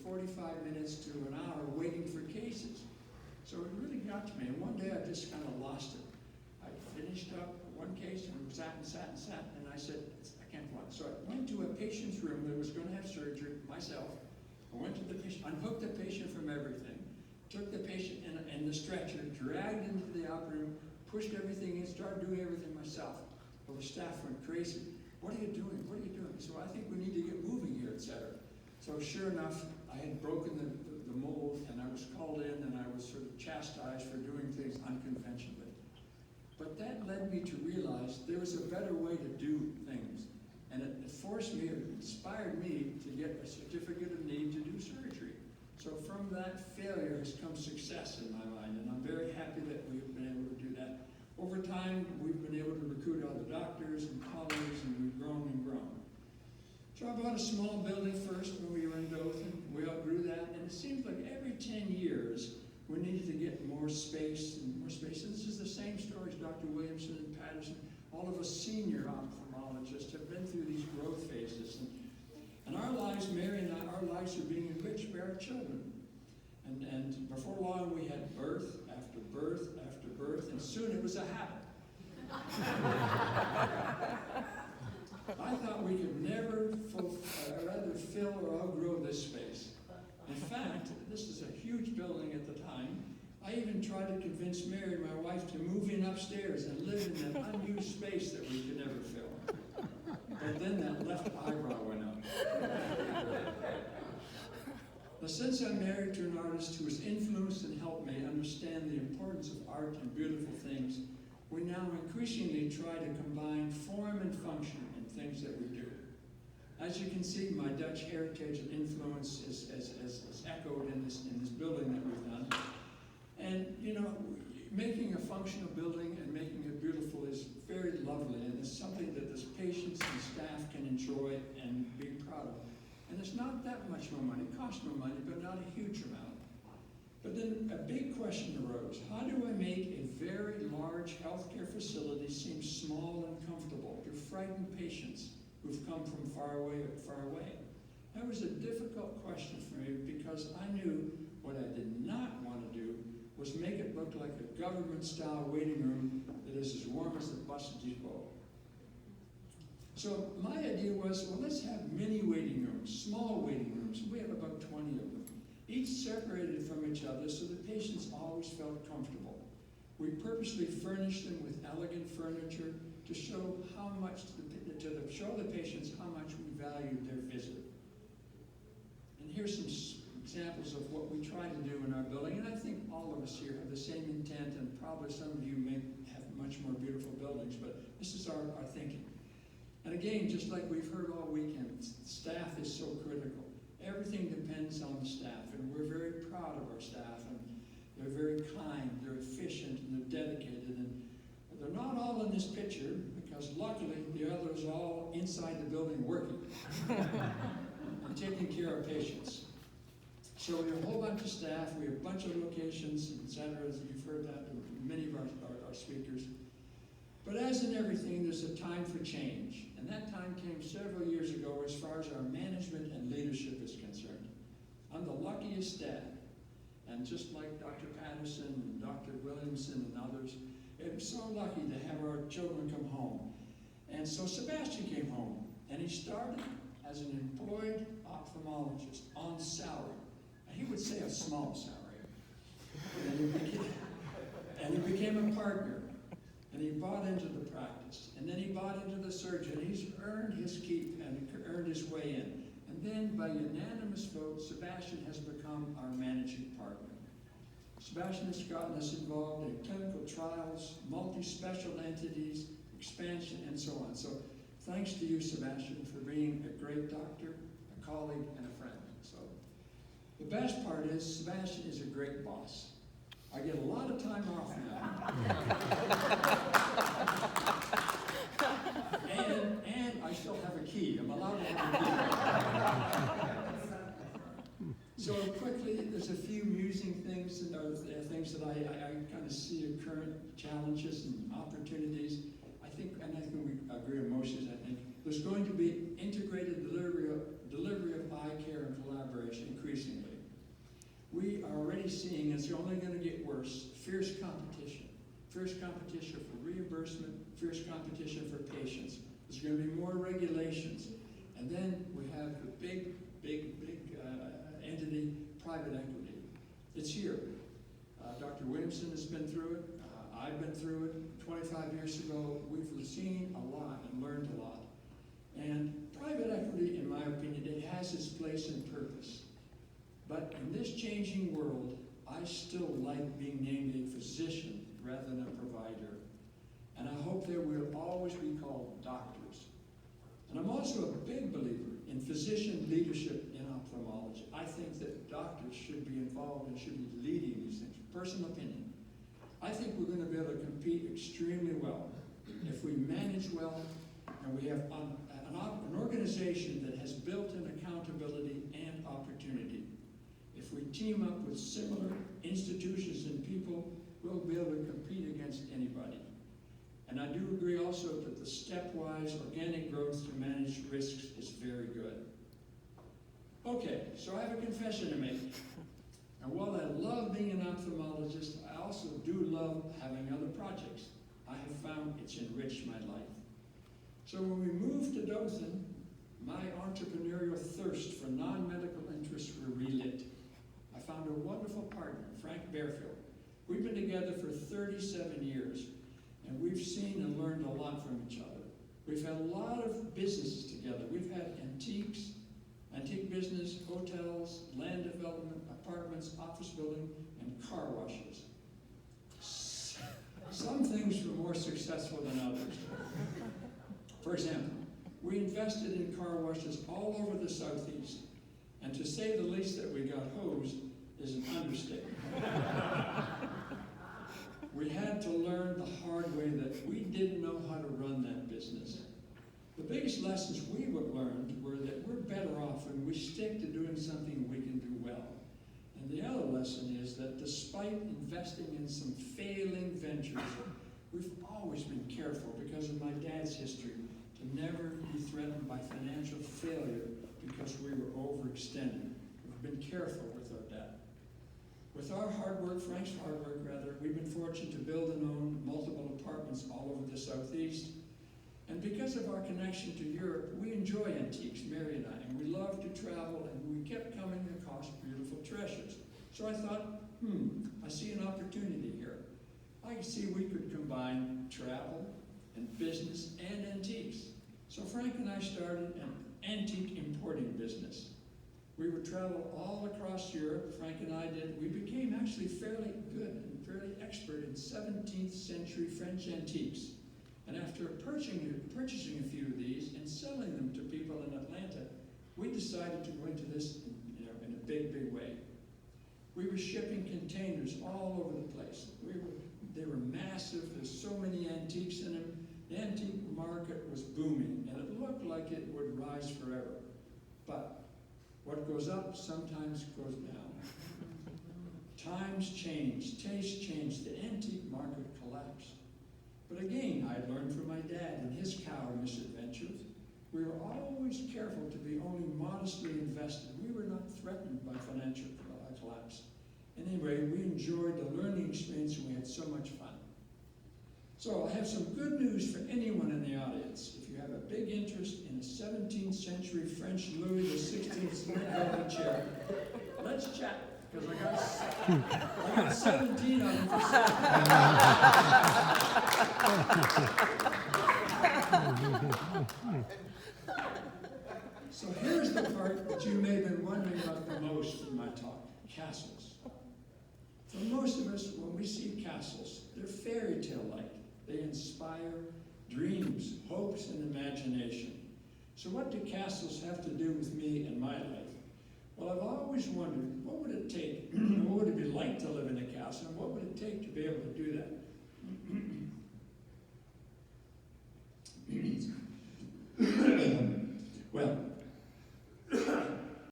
45 minutes to an hour waiting for cases. So it really got to me, and one day I just kind of lost it. I finished up one case and sat, and I said, I can't go on. So I went to a patient's room that was going to have surgery, myself. I went to the patient, unhooked the patient from everything, took the patient in the stretcher, dragged into the operating room, pushed everything in, started doing everything myself. Well, the staff went crazy. What are you doing? What are you doing? So I think we need to get moving here, etc. So sure enough, I had broken the mold, and I was called in, and I was sort of chastised for doing things unconventionally. But that led me to realize there was a better way to do things. And it forced me, it inspired me to get a certificate of need to do surgery. So from that failure has come success in my mind, and I'm very happy that we've been able to do that. Over time, we've been able to recruit other doctors and colleagues, and we've grown and grown. So I bought a small building first when we were in Dothan. We outgrew that, and it seems like every 10 years, we needed to get more space and more space. And this is the same story as Dr. Williamson and Patterson. All of us senior ophthalmologists have been through these growth phases. And our lives, Mary and I, our lives are being enriched by our children. And before long, we had birth after birth after birth, and soon it was a habit. I thought we could never fill or outgrow this space. In fact, this is a huge building at the time. I even tried to convince Mary, my wife, to move in upstairs and live in that unused space that we could never fill. But then that left eyebrow went up. Now, since I'm married to an artist who has influenced and helped me understand the importance of art and beautiful things, we now increasingly try to combine form and function in things that we do. As you can see, my Dutch heritage and influence is echoed in this building that we've done. And, you know, making a functional building and making it beautiful is very lovely, and it's something that the patients and staff can enjoy and be proud of. And it's not that much more money. It costs more money, but not a huge amount. But then a big question arose. How do I make a very large healthcare facility seem small and comfortable to frighten patients who've come from far away? That was a difficult question for me, because I knew what I did not want to do was make it look like a government-style waiting room that is as warm as the bus depot. So my idea was, well, let's have mini waiting rooms, small waiting rooms. We have about 20 of them, each separated from each other so the patients always felt comfortable. We purposely furnished them with elegant furniture to show how much show the patients how much we valued their visit. And here's some examples of what we try to do in our building, and I think all of us here have the same intent, and probably some of you may have much more beautiful buildings, but this is our thinking. And again, just like we've heard all weekend, staff is so critical. Everything depends on the staff, and we're very proud of our staff, and they're very kind, they're efficient, and they're dedicated. And they're not all in this picture, because luckily the others are all inside the building working and taking care of patients. So we have a whole bunch of staff, we have a bunch of locations, etc. As you've heard that from many of our speakers. But as in everything, there's a time for change. And that time came several years ago as far as our management and leadership is concerned. I'm the luckiest dad. And just like Dr. Patterson and Dr. Williamson and others, I'm so lucky to have our children come home. And so Sebastian came home, and he started as an employed ophthalmologist on salary. And he would say a small salary. And he became a partner. And he bought into the practice. And then he bought into the surgeon. He's earned his keep and earned his way in. And then, by unanimous vote, Sebastian has become our managing partner. Sebastian has gotten us involved in clinical trials, multi-special entities, expansion, and so on. So thanks to you, Sebastian, for being a great doctor, a colleague, and a friend. So the best part is Sebastian is a great boss. I get a lot of time off now. and I still have a key. I'm allowed to have a key. So quickly, there's a few musing things and things that I kind of see as current challenges and opportunities. I think we agree on most of these, I think. There's going to be integrated delivery of eye care and collaboration increasingly. we are already seeing it's only going to get worse. Fierce competition. Fierce competition for reimbursement, fierce competition for patients. There's going to be more regulations. And then we have the big entity, private equity. It's here. Dr. Williamson has been through it. I've been through it. 25 years ago, we've seen a lot and learned a lot. And private equity, in my opinion, it has its place and purpose. But in this changing world, I still like being named a physician rather than a provider. And I hope that we'll always be called doctors. And I'm also a big believer in physician leadership in ophthalmology. I think that doctors should be involved and should be leading these things. Personal opinion. I think we're going to be able to compete extremely well if we manage well and we have an organization that has built-in accountability and opportunity. If we team up with similar institutions and people, we'll be able to compete against anybody. And I do agree also that the stepwise organic growth to manage risks is very good. Okay, so I have a confession to make. And while I love being an ophthalmologist, I also do love having other projects. I have found it's enriched my life. So when we moved to Dothan, my entrepreneurial thirst for non-medical interests were relit. I found a wonderful partner, Frank Bearfield. We've been together for 37 years, and we've seen and learned a lot from each other. We've had a lot of businesses together. We've had antique business, hotels, land development, apartments, office building, and car washes. Some things were more successful than others. For example, we invested in car washes all over the Southeast, and to say the least that we got hosed is an understatement. We had to learn the hard way that we didn't know how to run that business. The biggest lessons we learned were that we're better off when we stick to doing something we can do well. And the other lesson is that despite investing in some failing ventures, we've always been careful because of my dad's history to never be threatened by financial failure because we were overextended. We've been careful with our debt. With our Frank's hard work, we've been fortunate to build and own multiple apartments all over the Southeast. And because of our connection to Europe, we enjoy antiques, Mary and I, and we love to travel, and we kept coming across beautiful treasures. So I thought, I see an opportunity here. I see we could combine travel and business and antiques. So Frank and I started an antique importing business. We would travel all across Europe, Frank and I did. We became actually fairly good and fairly expert in 17th century French antiques. And after purchasing a few of these and selling them to people in Atlanta, we decided to go into this in a big way. We were shipping containers all over the place. They were massive. There's so many antiques in them. The antique market was booming, and it looked like it would rise forever. But what goes up sometimes goes down. Times change, tastes change, the antique market collapsed. But again, I learned from my dad and his cow misadventures. We were always careful to be only modestly invested. We were not threatened by financial collapse. Anyway, we enjoyed the learning experience and we had so much fun. So I have some good news for anyone in the audience. If you have a big interest in a 17th century French Louis XVI velvet chair, let's chat, because I got 17 of them for sale. So here's the part that you may have been wondering about the most in my talk, castles. For most of us, when we see castles, they're fairy tale-like. They inspire dreams, hopes, and imagination. So what do castles have to do with me and my life? Well, I've always wondered, what would it take? What would it be like to live in a castle? And what would it take to be able to do that?